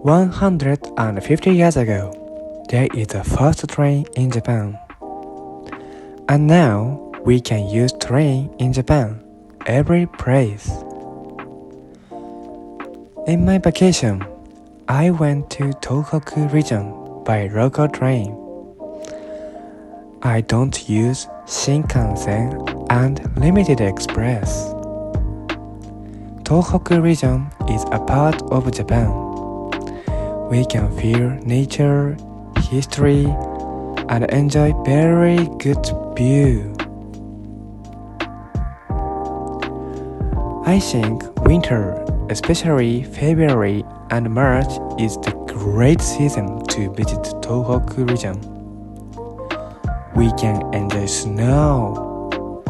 150 years ago, there is the first train in Japan. And now we can use train in Japan every place. In my vacation, I went to Tohoku Region by local train. I don't use Shinkansen and Limited Express. Tohoku Region is a part of Japan. We can feel nature, history, and enjoy very good view. I think winter, especially February and March, is the great season to visit Tohoku Region. We can enjoy snow.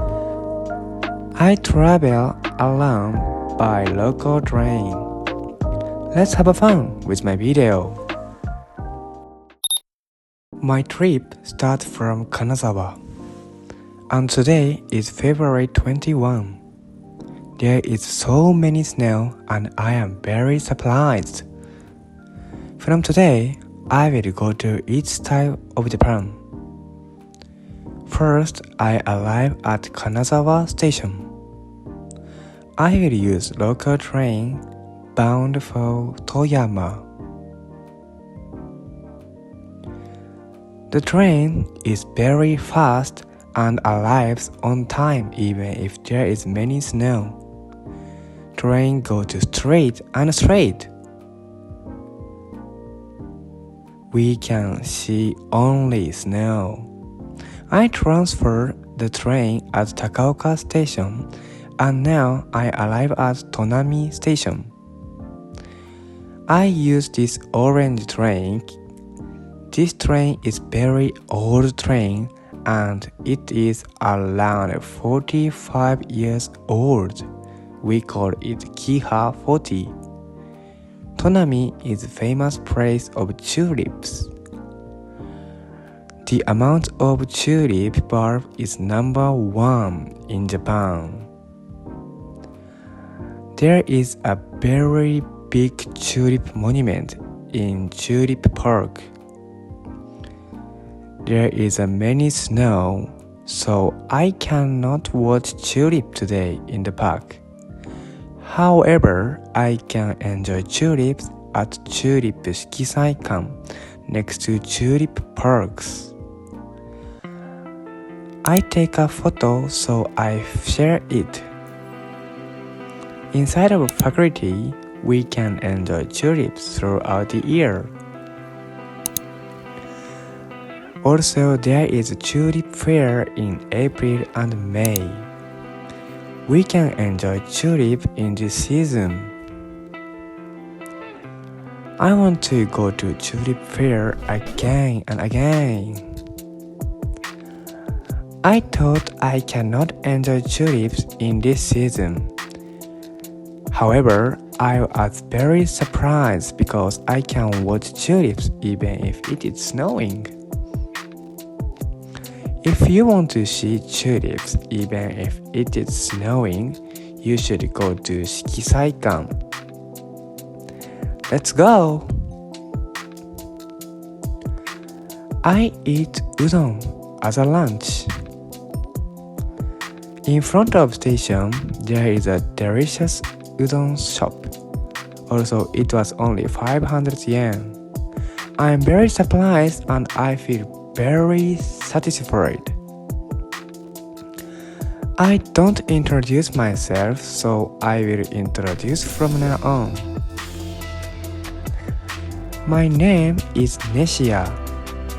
I travel alone by local train. Let's have fun with my video. My trip starts from Kanazawa, and today is February 21. There is so many snow and I am very surprised. From today, I will go to each style of Japan. First, I arrive at Kanazawa Station. I will use local train bound for Toyama. The train is very fast and arrives on time even if there is many snow. Train goes straight and straight. We can see only snow. I transfer the train at Nagaoka station and now I arrive at Tonami station. I use this orange train. This train is very old train and it is around 45 years old. We call it Kiha 40. Tonami is a famous place of tulips. The amount of tulip bulb is number 1 in Japan. There is a very big tulip monument in Tulip Park. There is a many snow, so I cannot watch tulip today in the park. However, I can enjoy tulips at Tulip Kisakata next to Tulip Parks. I take a photo so I share it. Inside of faculty, we can enjoy tulips throughout the year. Also, there is a tulip fair in April and May. We can enjoy tulip in this season. I want to go to tulip fair again and again. I thought I cannot enjoy tulips in this season. However, I was very surprised because I can watch tulips even if it is snowing. If you want to see tulips even if it is snowing, you should go to Kisakata. Let's go! I eat udon as a lunch. In front of station, there is a delicious udon shop. Also, it was only 500 yen. I am very surprised and I feel very satisfied. I don't introduce myself, so I will introduce from now on. My name is Neshia,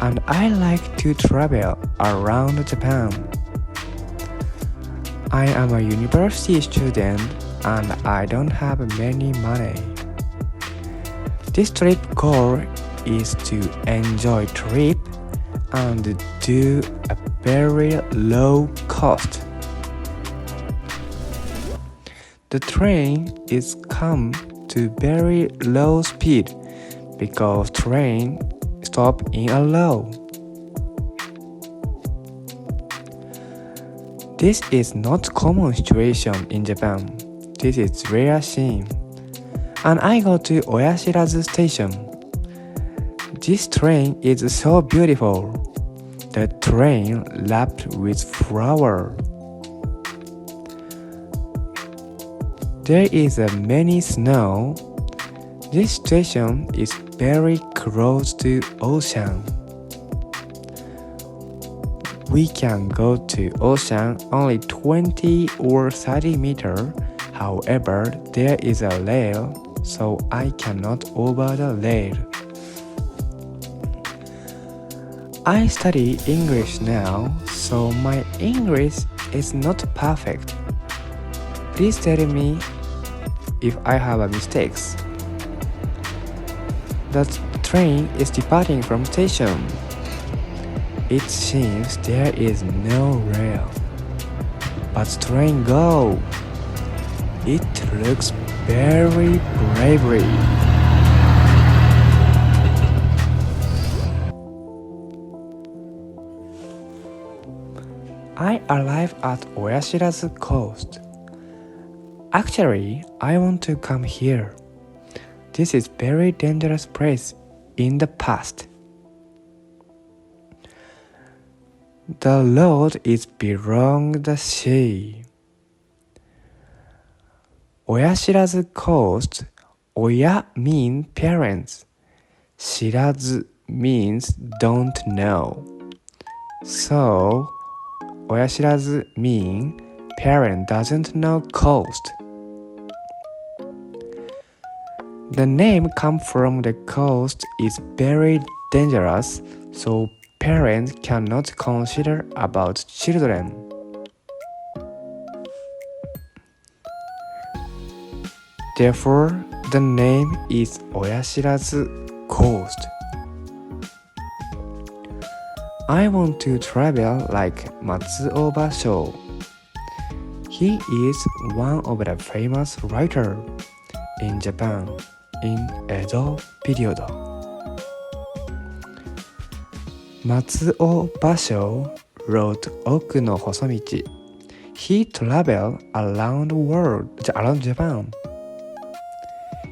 and I like to travel around Japan. I am a university student and I don't have many money. This trip goal is to enjoy trip and do a very low cost. The train is come to very low speed because train stop in a low. This is not common situation in Japan. This is rare scene. And I go to Oyashirazu station. This train is so beautiful. The train wrapped with flower. There is a many snow. This station is very close to ocean. We can go to ocean only 20 or 30 meters. However, there is a rail, so I cannot over the rail. I study English now, so my English is not perfect. Please tell me if I have mistakes. The train is departing from station. It seems there is no rail, but train go. It looks very bravery. I arrive at Oyashirazu coast. Actually, I want to come here. This is very dangerous place in the past. The road is beyond the sea. Oyashirazu coast. Oya means parents. Shirazu means don't know. So, Oyashirazu means parent doesn't know coast. The name comes from the coast is very dangerous, so parents cannot consider about children. Therefore, the name is Oyashirazu coast. I want to travel like Matsuo Basho. He is one of the famous writers in Japan in Edo period. Matsuo Basho wrote Okunohosomichi. He traveled around the world, around Japan.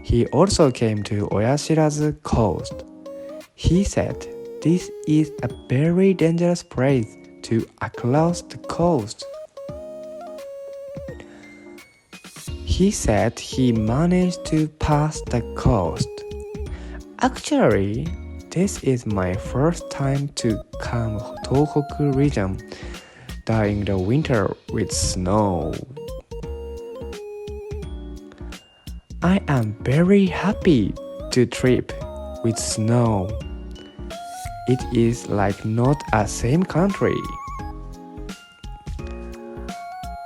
He also came to Oyashirazu coast. He said, "This is a very dangerous place to across the coast." He said he managed to pass the coast. Actually, this is my first time to come Tohoku Region during the winter with snow. I am very happy to trip with snow. It is like not a same country.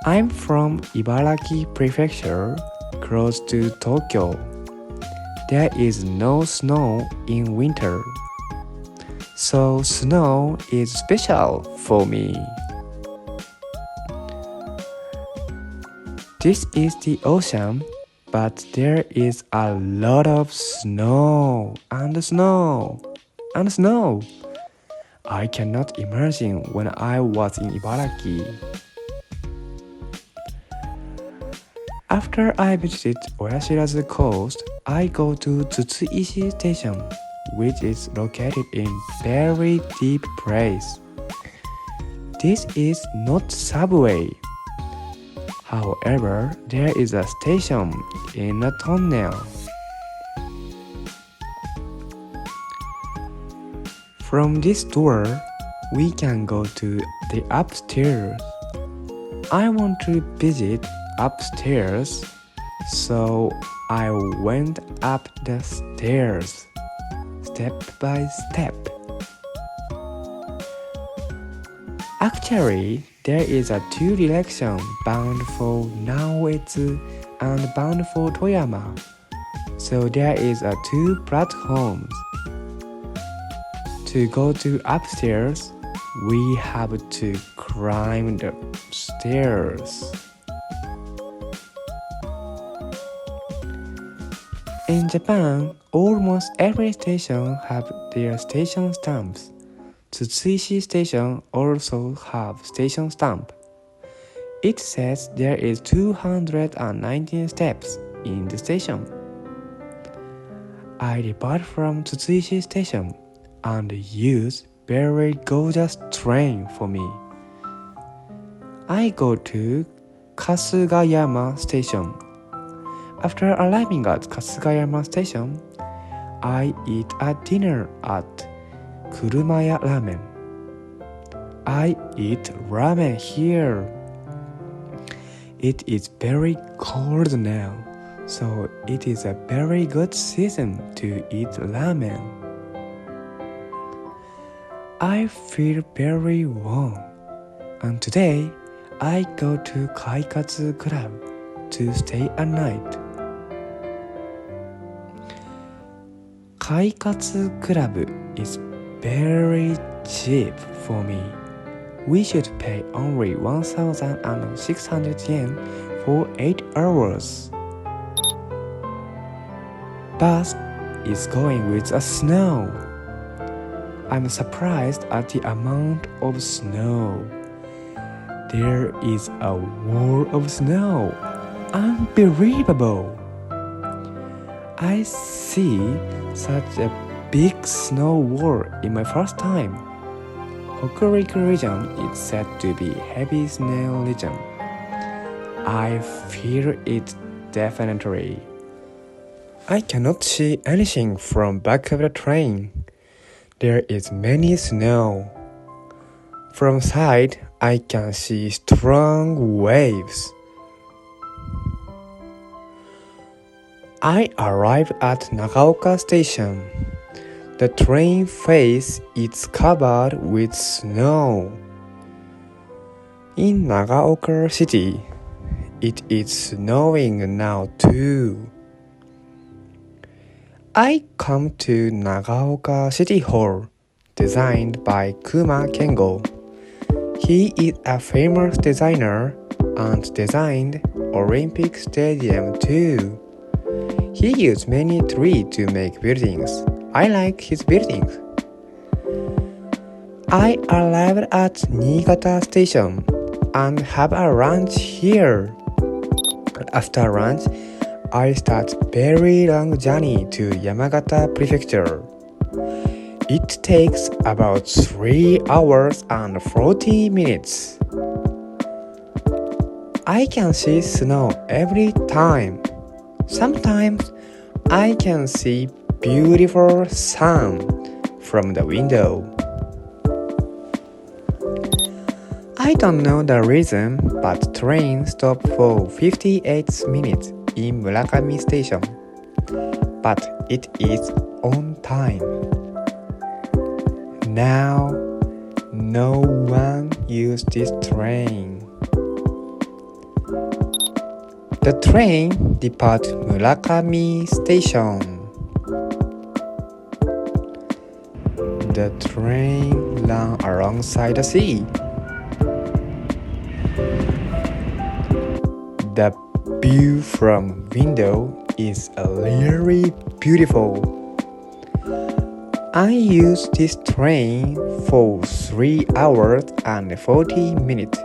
I'm from Ibaraki Prefecture, close to Tokyo. There is no snow in winter, so snow is special for me. This is the ocean, but there is a lot of snow and snow and snow. I cannot imagine when I was in Ibaraki. After I visited Oyashirazu coast, I go to Tsutsuishi station, which is located in very deep place. This is not subway. However, there is a station in a tunnel. From this door, we can go to the upstairs. I want to visit upstairs, so I went up the stairs, step by step. Actually, there is a two direction bound for Naoetsu and bound for Toyama, so there is a two platforms. To go to upstairs, we have to climb the stairs. In Japan, almost every station have their station stamps. Tsutsuishi station also have station stamp. It says there is 219 steps in the station. I depart from Tsutsuishi station. and use very gorgeous train for me. I go to Kasugayama Station. After arriving at Kasugayama Station, I eat a dinner at Kurumaya Ramen. I eat ramen here. It is very cold now, so it is a very good season to eat ramen. I feel very warm, and today I go to Kaikatsu Club to stay a night. Kaikatsu Club is very cheap for me. We should pay only 1,600 yen for 8 hours. Bus is going with a snow. I'm surprised at the amount of snow. There is a wall of snow. Unbelievable! I see such a big snow wall in my first time. Tohoku Region is said to be heavy snow region. I feel it definitely. I cannot see anything from back of the train. There is many snow. From side, I can see strong waves. I arrived at Nagaoka station. The train face is covered with snow. In Nagaoka city, it is snowing now too. I come to Nagaoka City Hall, designed by Kuma Kengo. He is a famous designer and designed Olympic Stadium too. He used many trees to make buildings. I like his buildings. I arrived at Niigata station and have a lunch here. After lunch, I start very long journey to Yamagata Prefecture. It takes about 3 hours and 40 minutes. I can see snow every time. Sometimes I can see beautiful sun from the window. I don't know the reason, but train stopped for 58 minutes in Murakami station. But it is on time. Now, no one used this train. The train departs Murakami station. The train ran alongside the sea. The view from window is really beautiful. I used this train for 3 hours and 40 minutes.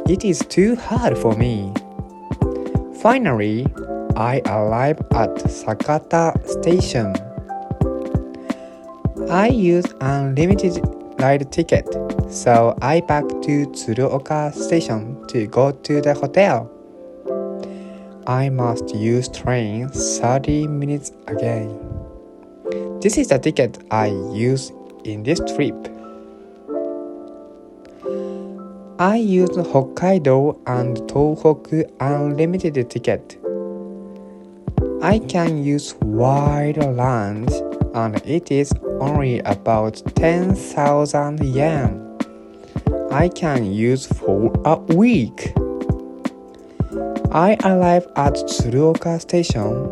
It is too hard for me. Finally, I arrived at Sakata station. I used unlimited ride ticket, so I back to Tsuruoka station to go to the hotel. I must use train 30 minutes again. This is the ticket I use in this trip. I used Hokkaido and Tohoku unlimited ticket. I can use wide range and it is only about 10,000 yen. I can use for a week. I arrived at Tsuruoka station,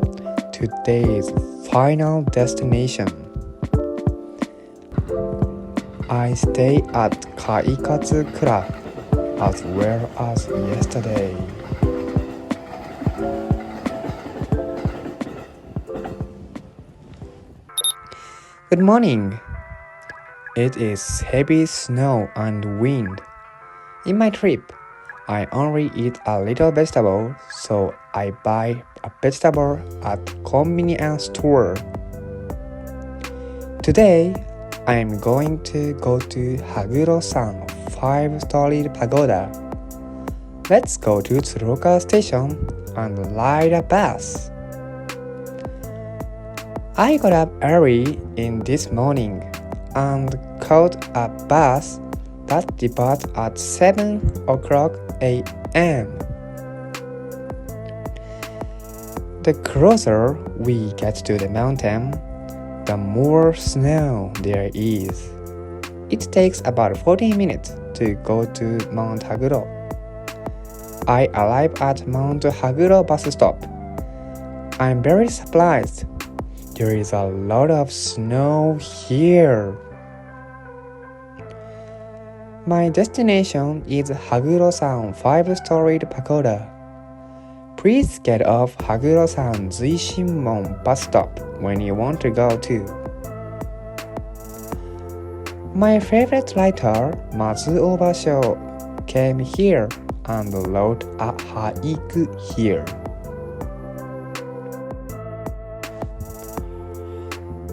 today's final destination. I stay at Kaikatsu Club as well as yesterday. Good morning. It is heavy snow and wind. In my trip, I only eat a little vegetable, so I buy a vegetable at convenience store. Today, I'm going to go to Hagurusan 5-story pagoda. Let's go to Tsuruoka station and ride a bus. I got up early in this morning and caught a bus that departs at 7 o'clock a.m. The closer we get to the mountain, the more snow there is. It takes about 40 minutes to go to Mount Haguro. I arrive at Mount Haguro bus stop. I'm very surprised. There is a lot of snow here. My destination is Hagurusan 5-story pagoda. Please get off Hagurusan Zuishinmon bus stop when you want to go too. My favorite writer, Matsuo Basho, came here and wrote a haiku here.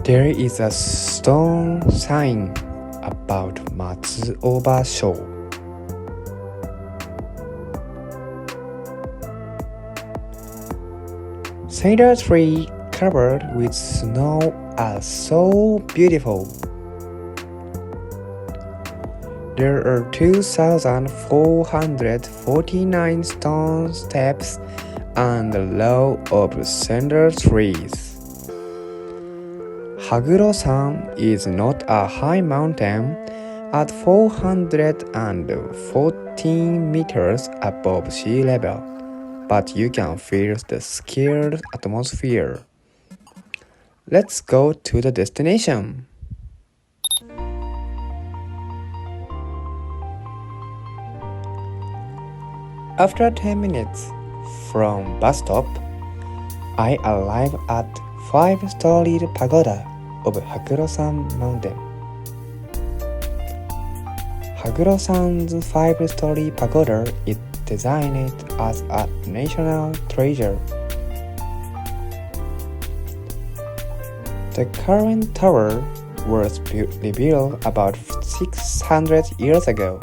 There is a stone sign about Matsuo Basho. Cedar trees covered with snow are so beautiful. There are 2,449 stone steps and a row of cedar trees. Hagurusan is not a high mountain at 414 meters above sea level, but you can feel the scared atmosphere. Let's go to the destination. After 10 minutes from bus stop, I arrive at 5-story pagoda of Hagurusan Mountain. Hagurusan's 5-story pagoda is designed as a national treasure. The current tower was rebuilt about 600 years ago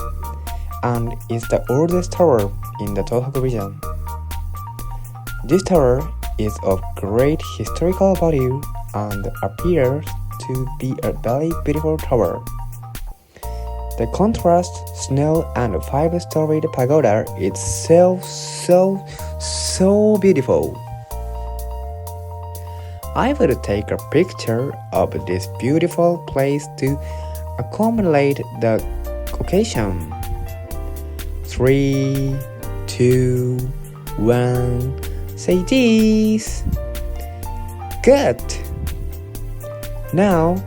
and is the oldest tower in the Tohoku Region. This tower is of great historical value and appears to be a very beautiful tower. The contrast snow and 5-story pagoda is so beautiful. I will take a picture of this beautiful place to commemorate the occasion. 3, 2, 1, say cheese! Good! Now,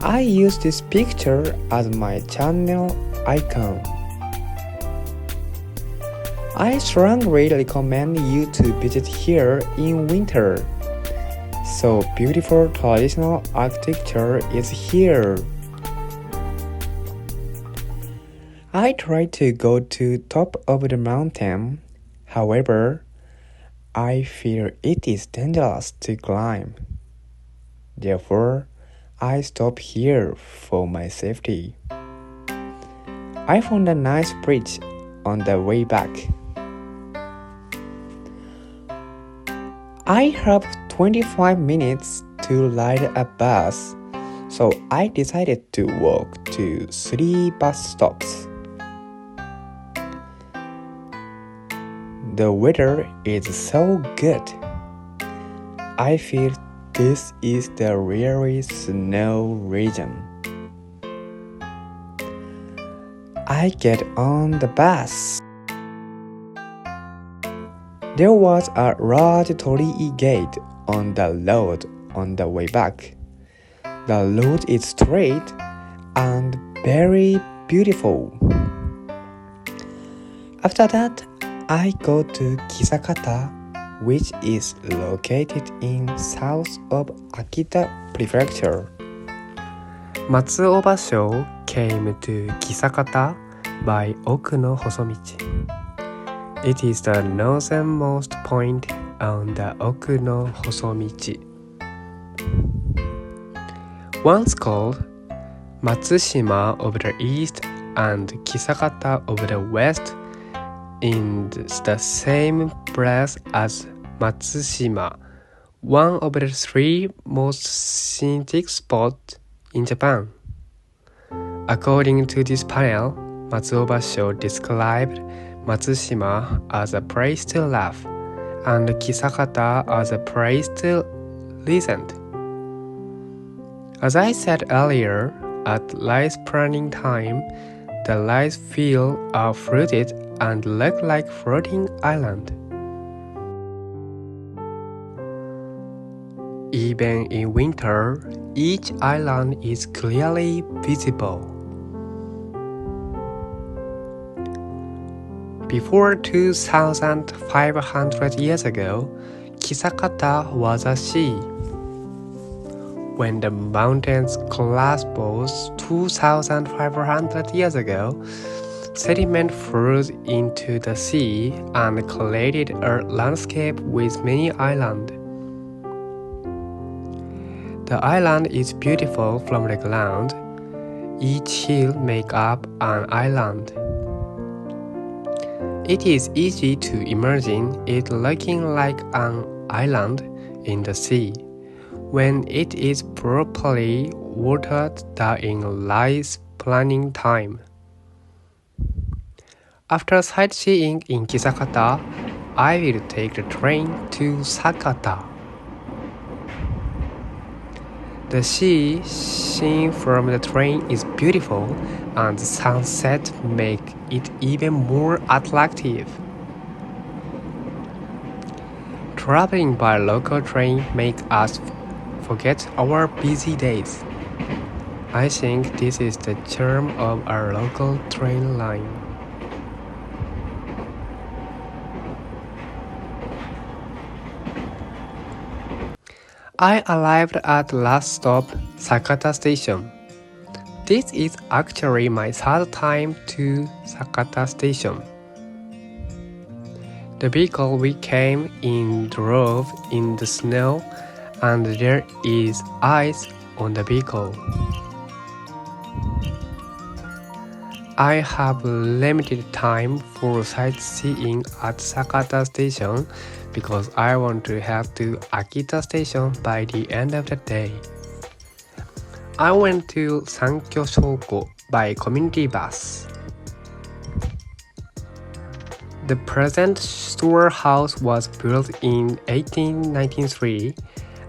I use this picture as my channel icon. I strongly recommend you to visit here in winter. So beautiful traditional architecture is here. I tried to go to top of the mountain. However, I fear it is dangerous to climb. Therefore, I stop here for my safety. I found a nice bridge on the way back. I have 25 minutes to ride a bus, so I decided to walk to 3 bus stops. The weather is so good. I feel this is the really snow region. I get on the bus. There was a large torii gate on the road on the way back. The road is straight and very beautiful. After that, I go to Kisakata, which is located in south of Akita Prefecture. Matsuo Basho came to Kisakata by Okunohosomichi. It is the northernmost point on the Okunohosomichi. Once called Matsushima of the east and Kisakata of the west in the same place as Matsushima, one of the three most scenic spots in Japan. According to this panel, Matsuo Basho described Matsushima as a place to laugh and Kisakata as a place to listen. As I said earlier, at rice planting time, the rice fields are fruited and look like floating island. Even in winter, each island is clearly visible. Before 2,500 years ago, Kisakata was a sea. When the mountains collapsed both 2,500 years ago, sediment flowed into the sea and created a landscape with many islands. The island is beautiful from the ground. Each hill makes up an island. It is easy to imagine it looking like an island in the sea when it is properly watered during rice planting time. After sightseeing in Kisakata, I will take the train to Sakata. The sea seen from the train is beautiful and the sunset makes it even more attractive. Traveling by local train makes us forget our busy days. I think this is the charm of our local train line. I arrived at last stop, Sakata Station. This is actually my third time to Sakata Station. The vehicle we came in drove in the snow and there is ice on the vehicle. I have limited time for sightseeing at Sakata Station because I want to head to Akita Station by the end of the day. I went to Sankyo Shoko by community bus. The present storehouse was built in 1893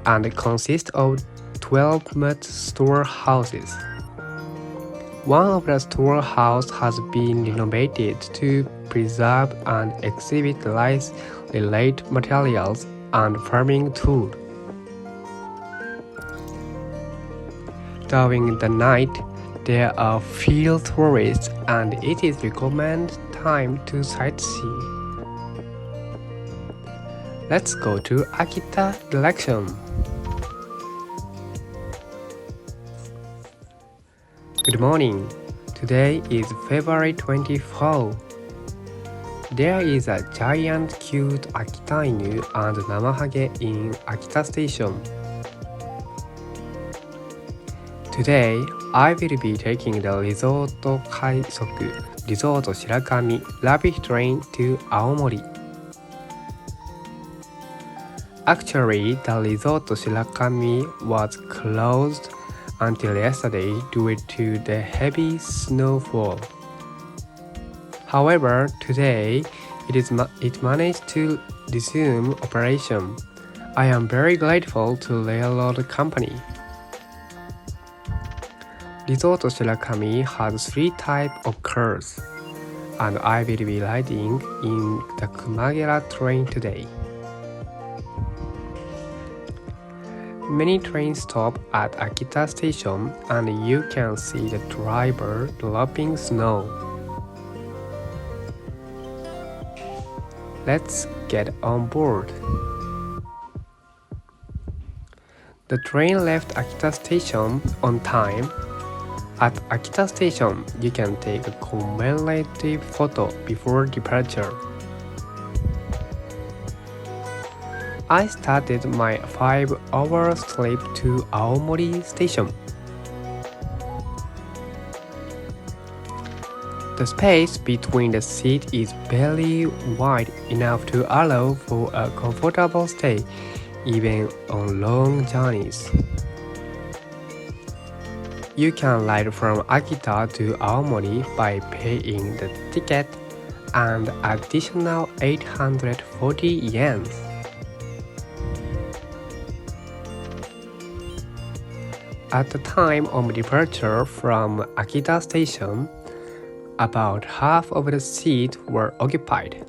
and consists of 12 mud storehouses. One of the storehouses has been renovated to preserve and exhibit rice-related materials and farming tools. During the night, there are field tourists and it is recommended time to sightsee. Let's go to Akita direction. Good morning. Today is February 24. There is a giant cute Akita Inu and Namahage in Akita Station. Today, I will be taking the Resort Shirakami Rapid Train to Aomori. Actually, the Resort Shirakami was closed until yesterday due to the heavy snowfall. However, today it managed to resume operation. I am very grateful to railroad company. Resort Shirakami has 3 types of cars, and I will be riding in the Kumagera train today. Many trains stop at Akita Station and you can see the driver dropping snow. Let's get on board. The train left Akita Station on time. At Akita Station, you can take a commemorative photo before departure. I started my 5-hour trip to Aomori Station. The space between the seats is barely wide enough to allow for a comfortable stay, even on long journeys. You can ride from Akita to Aomori by paying the ticket and additional 840 yen. At the time of departure from Akita Station, about half of the seats were occupied.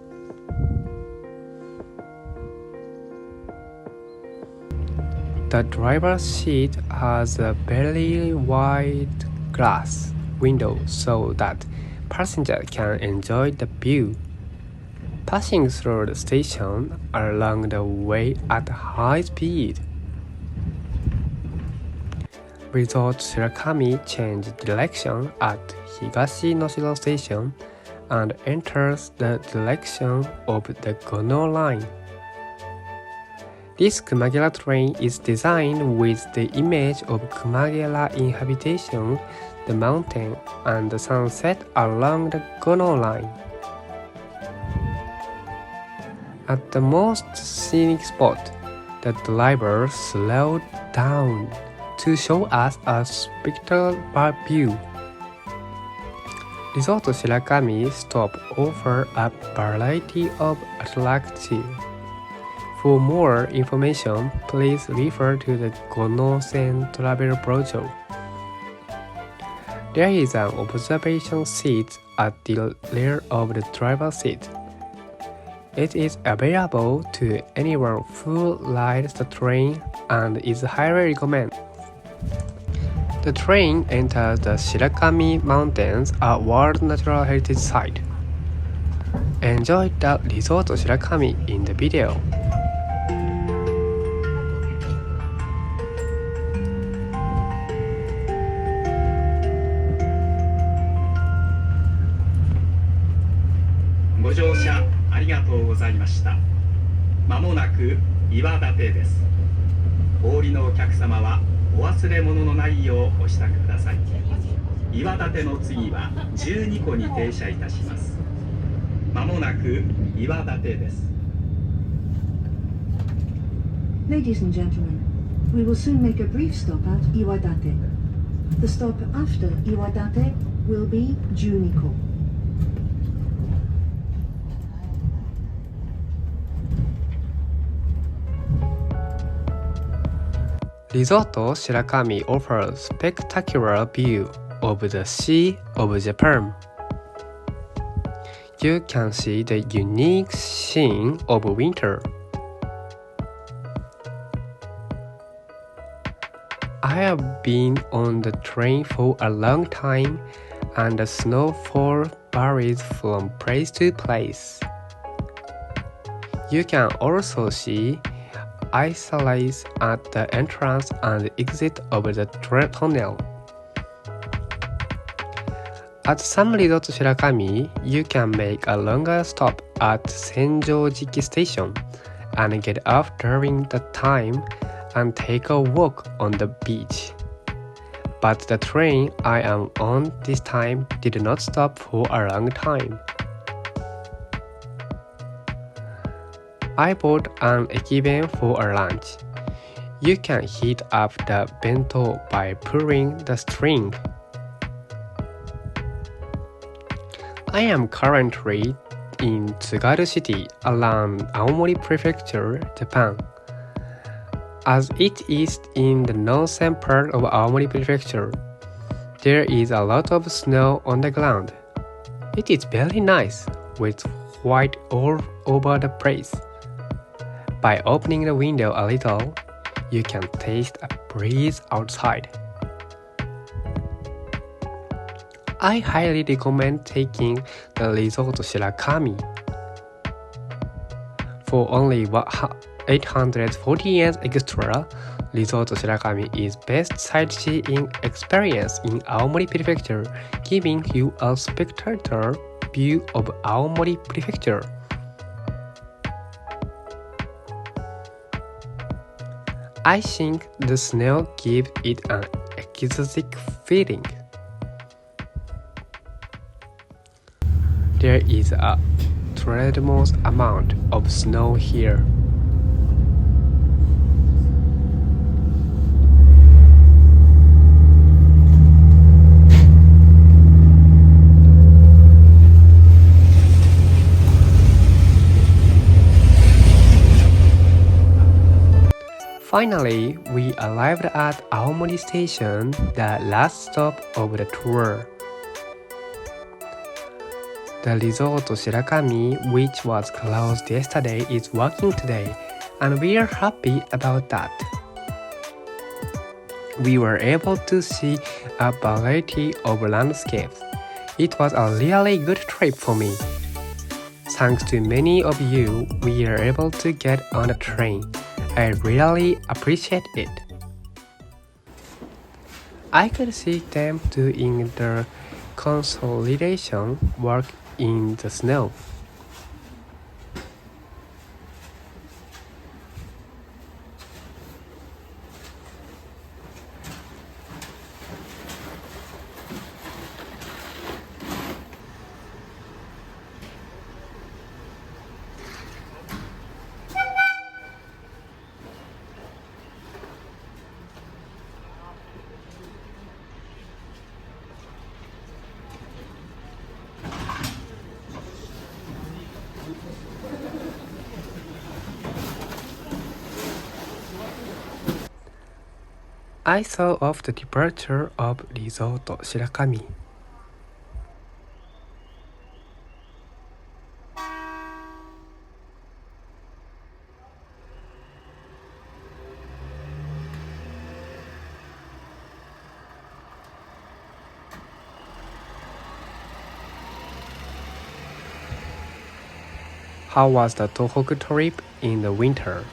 The driver's seat has a very wide glass window so that passengers can enjoy the view. Passing through the station along the way at high speed. Resort Shirakami changed direction at Higashi Noshiro Station and enters the direction of the Gono line. This Kumagera train is designed with the image of Kumagera inhabitation, the mountain, and the sunset along the Gono line. At the most scenic spot, the driver slowed down to show us a spectacular view. Resort Shirakami stop offer a variety of attractions. For more information, please refer to the Gono-sen travel brochure. There is an observation seat at the rear of the driver's seat. It is available to anyone who rides the train and is highly recommended. The train enters the Shirakami Mountains, a World Natural Heritage Site. Enjoy the Resort Shirakami in the video.ご乗車ありがとうございました。まもなく岩立です。お降りのお客様はお忘れ物のないようお支度ください。岩立の次は12個に停車いたします。まもなく岩立です。Ladies and gentlemen, we will soon make a brief stop at Iwadate. The stop after Iwadate will be Juniko. Resort Shirakami offers spectacular view of the Sea of Japan. You can see the unique scene of winter. I have been on the train for a long time and the snowfall varies from place to place. You can also see isolates at the entrance and exit of the tunnel. At some Resort Shirakami, you can make a longer stop at Senjōjiki Station and get off during the time and take a walk on the beach. But the train I am on this time did not stop for a long time. I bought an ekiben for a lunch. You can heat up the bento by pulling the string. I am currently in Tsugaru City around Aomori Prefecture, Japan. As it is in the northern part of Aomori Prefecture, there is a lot of snow on the ground. It is very nice, with white all over the place. By opening the window a little, you can taste a breeze outside. I highly recommend taking the Resort Shirakami. For only 840 yen extra, Resort Shirakami is best sightseeing experience in Aomori Prefecture, giving you a spectacular view of Aomori Prefecture. I think the snow gives it an exotic feeling. There is a tremendous amount of snow here. Finally, we arrived at Aomori Station, the last stop of the tour. The resort Shirakami, which was closed yesterday, is working today, and we are happy about that. We were able to see a variety of landscapes. It was a really good trip for me. Thanks to many of you, we are able to get on a train. I really appreciate it. I could see them doing their consolidation work in the snow. I saw of the departure of Resort Shirakami. How was the Tohoku trip in the winter?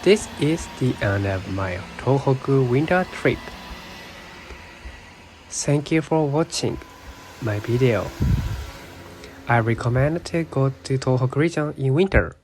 This is the end of my Tohoku winter trip. Thank you for watching my video. I recommend to go to Tohoku Region in winter.